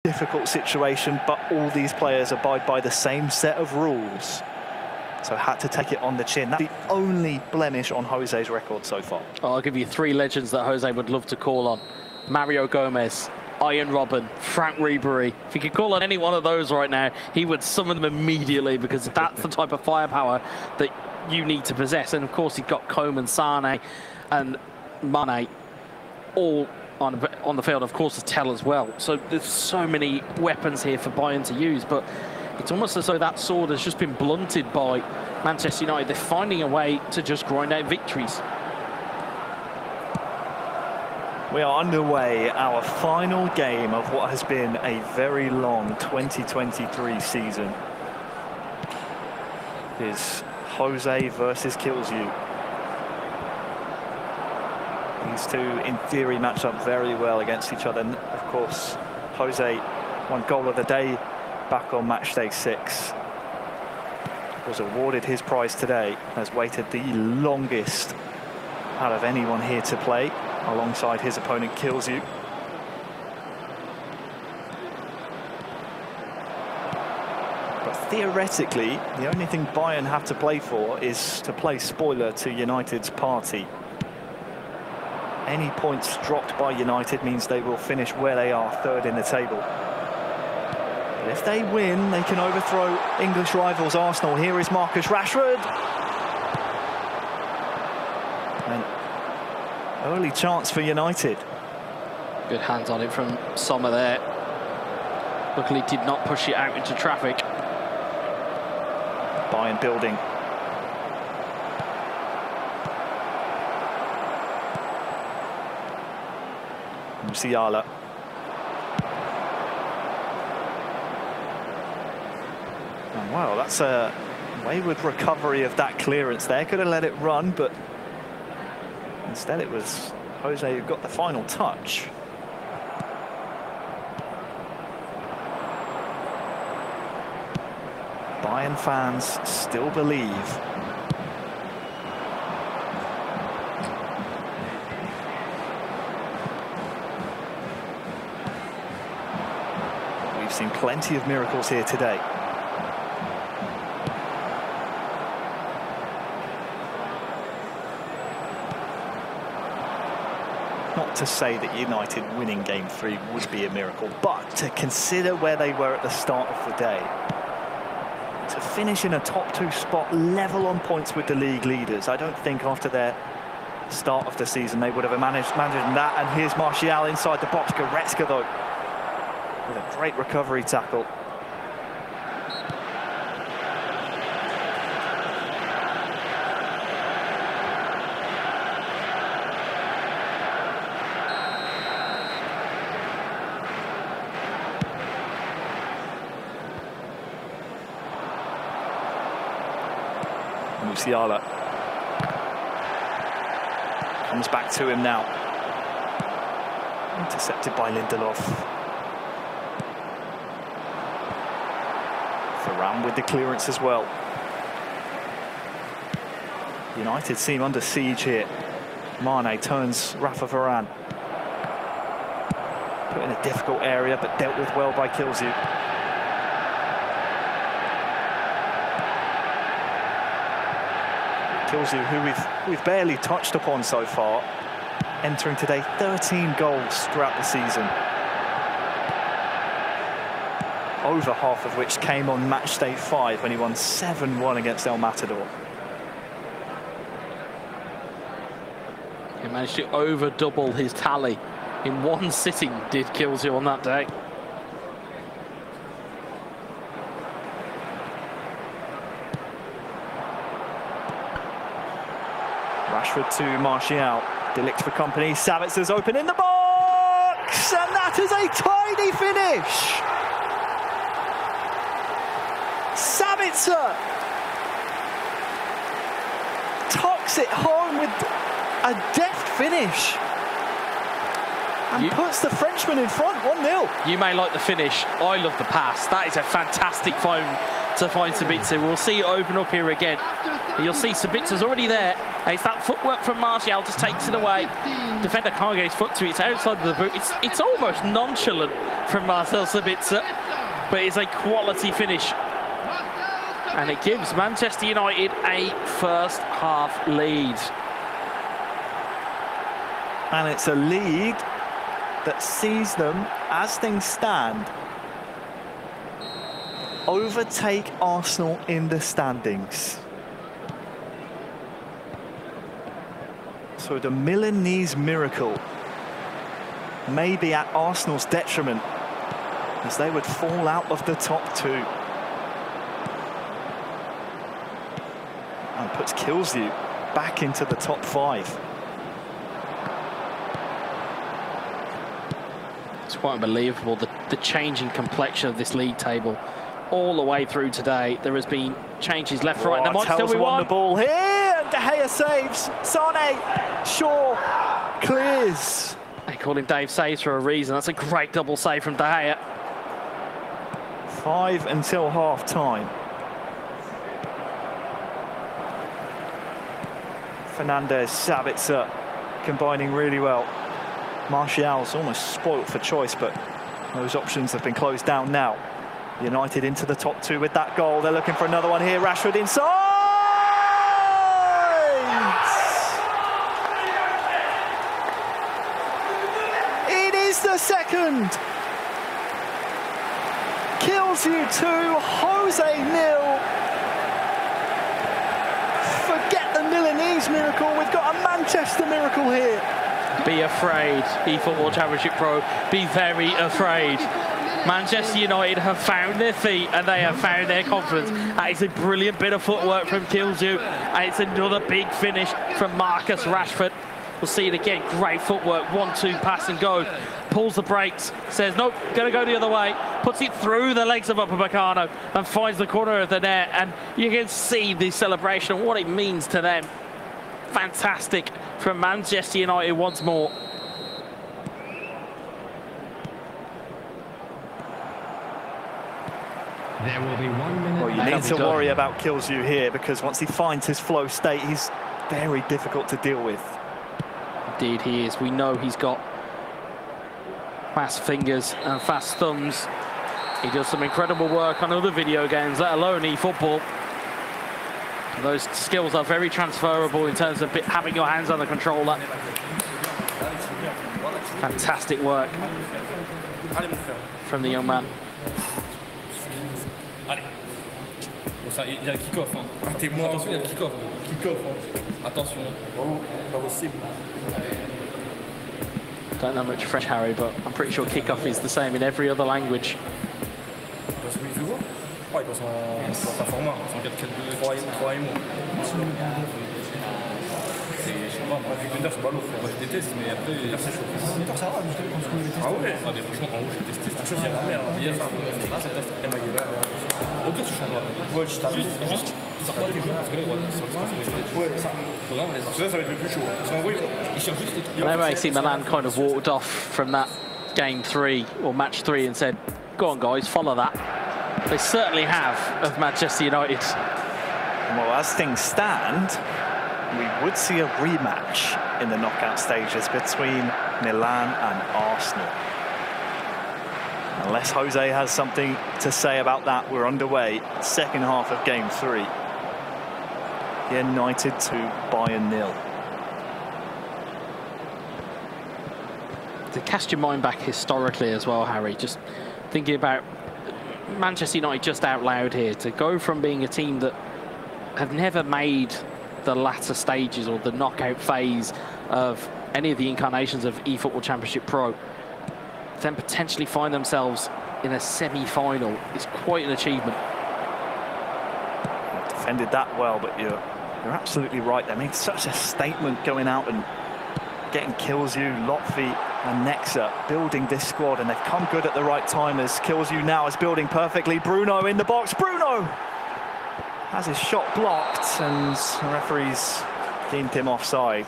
difficult situation, but all these players abide by the same set of rules. So had to take it on the chin. That's the only blemish on Jose's record so far. I'll give you three legends that Jose would love to call on. Mario Gomez, Ian Robben, Frank Ribery. If he could call on any one of those right now, he would summon them immediately, because that's the type of firepower that you need to possess. And of course, he's got Coman, Sane and Mane all on the field, of course, to tell as well. So there's so many weapons here for Bayern to use, but it's almost as though that sword has just been blunted by Manchester United. They're finding a way to just grind out victories. We are underway, our final game of what has been a very long 2023 season. It is Jose versus Kilzyou. These two, in theory, match up very well against each other. And of course, Jose won goal of the day back on match day 6. Was awarded his prize today. Has waited the longest out of anyone here to play, alongside his opponent Kilzyou. But theoretically, the only thing Bayern have to play for is to play spoiler to United's party. Any points dropped by United means they will finish where they are, third in the table. But if they win, they can overthrow English rivals Arsenal. Here is Marcus Rashford. An early chance for United. Good hands on it from Sommer there. Luckily did not push it out into traffic. Bayern building. Musiala. And wow, that's a wayward recovery of that clearance there. Could have let it run, but instead it was Jose who got the final touch. Bayern fans still believe. We've seen plenty of miracles here today. Not to say that United winning game 3 would be a miracle, but to consider where they were at the start of the day, to finish in a top 2 spot, level on points with the league leaders. I don't think after their start of the season they would have managed that. And here's Martial inside the box. Goretzka, though, with a great recovery tackle. Musiala comes back to him now. Intercepted by Lindelof. Varane with the clearance as well. United seem under siege here. Mane turns Rafa Varane. Put in a difficult area, but dealt with well by Kilzyou. Kilzyou, who we've barely touched upon so far, entering today 13 goals throughout the season. Over half of which came on match day 5 when he won 7-1 against El Matador. He managed to over double his tally in one sitting, did Kilzyou on that day. Rashford to Martial. De Ligt for company. Savitzer's open in the box! And that is a tiny finish! Savitzer tucks it home with a deft finish. And puts the Frenchman in front, 1-0. You may like the finish. I love the pass. That is a fantastic phone to find Sabitzer. We'll see it open up here again. You'll see Sabitzer's already there. It's that footwork from Martial, just takes it away. Defender can't get his foot to it. It's outside of the boot. It's almost nonchalant from Marcel Sabitzer, but it's a quality finish. And it gives Manchester United a first half lead. And it's a lead that sees them, as things stand, overtake Arsenal in the standings. So the Milanese miracle may be at Arsenal's detriment, as they would fall out of the top two. And puts Kilzyou back into the top 5. It's quite unbelievable, the changing complexion of this league table all the way through today. There has been changes left, right. There might still be one. The ball here, and De Gea saves. Sane, Shaw clears. They call him Dave Saves for a reason. That's a great double save from De Gea. 5 until half time. Fernandez, Sabitzer combining really well. Martial's almost spoilt for choice, but those options have been closed down now. United into the top 2 with that goal. They're looking for another one here. Rashford inside! It is the second. Kilzyou 2, Jose 0. Forget the Milanese miracle. We've got a Manchester miracle here. Be afraid, eFootball Championship Pro. Be very afraid. Manchester United have found their feet and they have found their confidence. That is a brilliant bit of footwork from Kilzyou, and it's another big finish from Marcus Rashford. We'll see it again. Great footwork. 1-2 pass and go. Pulls the brakes. Says nope, gonna go the other way. Puts it through the legs of Upamecano and finds the corner of the net. And you can see the celebration and what it means to them. Fantastic from Manchester United once more. There will be 1 minute. Well, you need to worry about Kilzyou here, because once he finds his flow state, he's very difficult to deal with. Indeed he is. We know he's got fast fingers and fast thumbs. He does some incredible work on other video games, let alone eFootball. Those skills are very transferable in terms of having your hands on the controller. Fantastic work from the young man. Il y a le kick-off. Attention, il y a le kick-off. Attention. Pas possible. Don't know much French, Harry, but I'm pretty sure kick-off is the same in every other language. Ouais, il passe en sa format, en 4-4-2, 3 et moins. Je sais pas, moi, Victor, c'est pas l'eau. Moi, je déteste, mais après, c'est chaud. Victor, ça va, je t'ai vu quand tu détestes. Ah ouais, franchement, en haut, j'ai détesté. C'est chose, il y a la merde. Hier, c'est au pire, tu changeras. Ouais, je t'arrive. Juste, sors pas tes joueurs, parce que là, ouais, ça va être le plus chaud. Parce qu'en vrai, il cherche juste les trucs. I remember AC Milan kind of walked off from that game 3 or match 3 and said, go on, guys, follow that. They certainly have of Manchester United. Well, as things stand, we would see a rematch in the knockout stages between Milan and Arsenal. Unless Jose has something to say about that, we're underway. Second half of game 3. United 2, Bayern 0. To cast your mind back historically as well, Harry, just thinking about Manchester United just out loud here, to go from being a team that have never made the latter stages or the knockout phase of any of the incarnations of eFootball Championship Pro, then potentially find themselves in a semi-final is quite an achievement. Defended that well, but you're absolutely right. They made such a statement going out and getting Kilzyou, Lotfi and Nexa building this squad, and they've come good at the right time as Kilzyou now is building perfectly. Bruno in the box. Bruno has his shot blocked and the referees deemed him offside.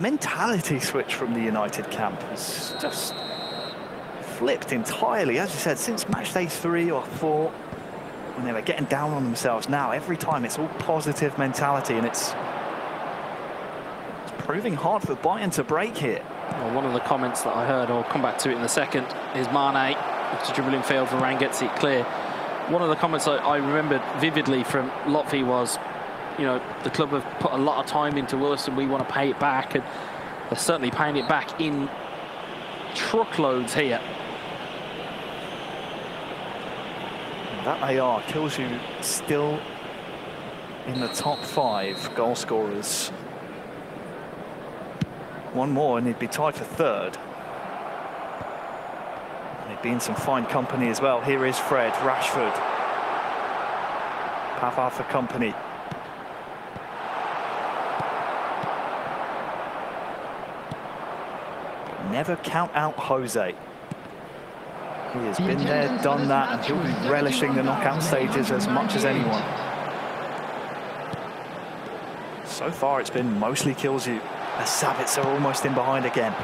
mentality switch from the United camp has just flipped entirely. As you said, since match day 3 or 4, when they were getting down on themselves, now every time it's all positive mentality, and it's proving hard for Bayern to break here. Well, one of the comments that I heard, I'll come back to it in a second, is Mane, it's a dribbling field, Varane gets it clear. One of the comments I remembered vividly from Lotfi was, you know, the club have put a lot of time into us and we want to pay it back, and they're certainly paying it back in truckloads here. That they are. Kilzyou still in the top 5 goal scorers. One more and he'd be tied for 3rd. And he'd be in some fine company as well. Here is Fred, Rashford. Pavard for company. But never count out Jose. He has been there, done that, and he'll be relishing the knockout stages as much as anyone. So far, it's been mostly Kilzyou. The Sabbats are almost in behind again.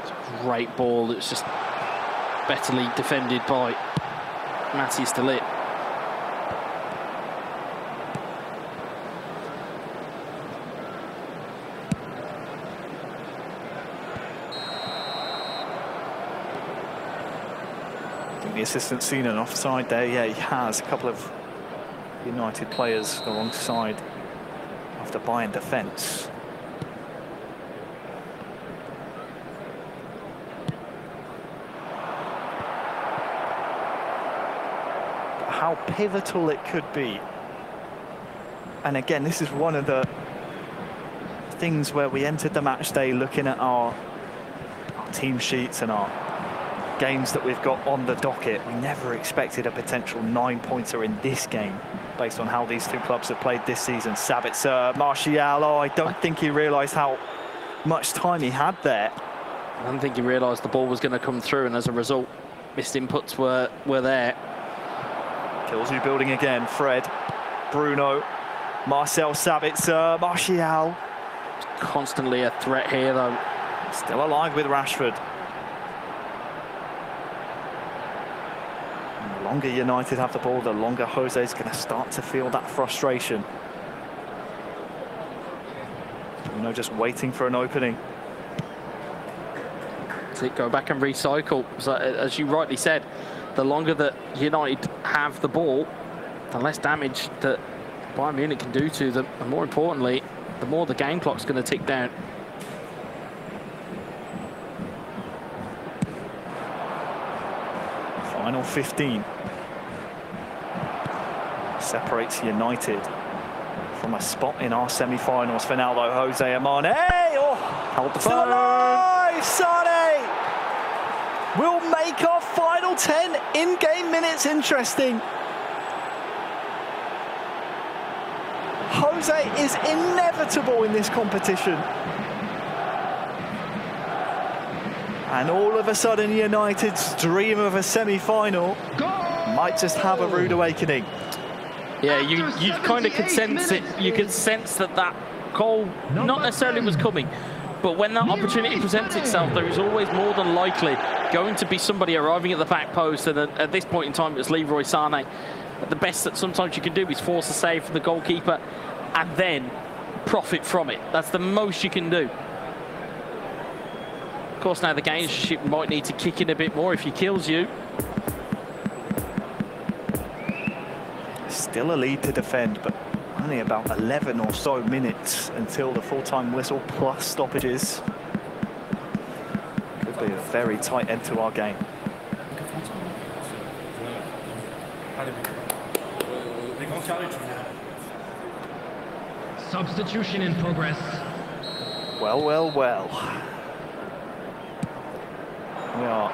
It's a great ball. It's just betterly defended by Matthias de Ligt. The assistant seen an offside there. Yeah, he has. A couple of United players alongside of the Bayern defence. How pivotal it could be. And again, this is one of the things where we entered the match day looking at our team sheets and our games that we've got on the docket. We never expected a potential 9-pointer in this game based on how these two clubs have played this season. Sabitzer, Martial, oh, I don't think he realised how much time he had there. I don't think he realised the ball was going to come through, and as a result, missed inputs were there. Kilzyou building again. Fred, Bruno, Marcel Sabitzer, Martial. Constantly a threat here, though. Still alive with Rashford. And the longer United have the ball, the longer Jose's going to start to feel that frustration. Bruno just waiting for an opening. Go back and recycle. So, as you rightly said, the longer that United have the ball, the less damage that Bayern Munich can do to them, and more importantly, the more the game clock's going to tick down. Final 15 separates United from a spot in our semi-finals. For now, though, Jose and Mane, Hold the still phone. alive! Sane will make our final 10 in-game minutes interesting. Jose is inevitable in this competition. And all of a sudden, United's dream of a semi-final might just have a rude awakening. Yeah, you kind of could sense it. You could sense that goal not necessarily was coming, but when that opportunity presents itself, there is always more than likely going to be somebody arriving at the back post, and at this point in time, it's Leroy Sané. The best that sometimes you can do is force a save from the goalkeeper and then profit from it. That's the most you can do. Of course, now the gamesmanship might need to kick in a bit more if he kills you. Still a lead to defend, but only about 11 or so minutes until the full-time whistle plus stoppages. Could be a very tight end to our game. Substitution in progress. Well, well, well. We are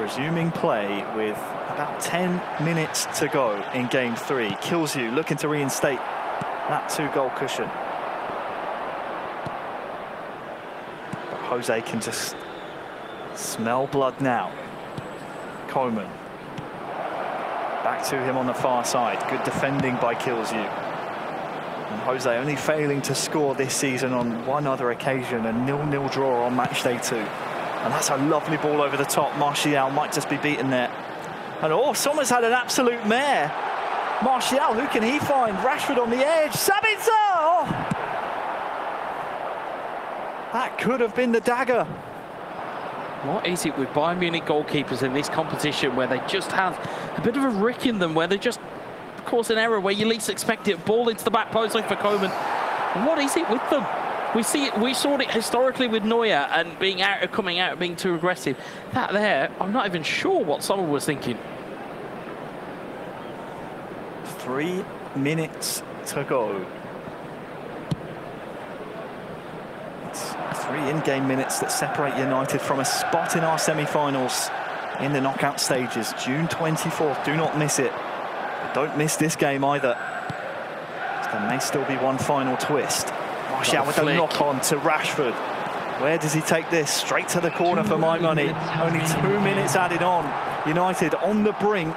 resuming play with about 10 minutes to go in game 3. Kilzyou looking to reinstate that 2-goal cushion. But Jose can just smell blood now. Coman. Back to him on the far side. Good defending by Kilzyou. And Jose only failing to score this season on one other occasion, a 0-0 draw on match day 2. And that's a lovely ball over the top. Martial might just be beaten there. And oh, someone's had an absolute mare. Martial, who can he find? Rashford on the edge. Sabitzer! Oh. That could have been the dagger. What is it with Bayern Munich goalkeepers in this competition where they just have a bit of a rick in them, where they just cause an error where you least expect it? Ball into the back post like for Koeman. What is it with them? We saw it historically with Neuer and coming out, being too aggressive. That there, I'm not even sure what someone was thinking. 3 minutes to go. It's 3 in-game minutes that separate United from a spot in our semi-finals in the knockout stages. June 24th, do not miss it. But don't miss this game either. There may still be one final twist. Martial with a knock on to Rashford. Where does he take this? Straight to the corner for my money. Only 2 minutes added on. United on the brink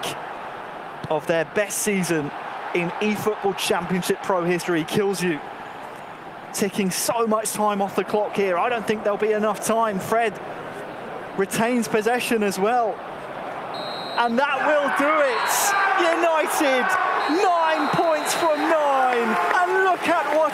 of their best season in eFootball Championship Pro history. Kilzyou ticking so much time off the clock here. I don't think there'll be enough time. Fred retains possession as well. And that will do it. United, 9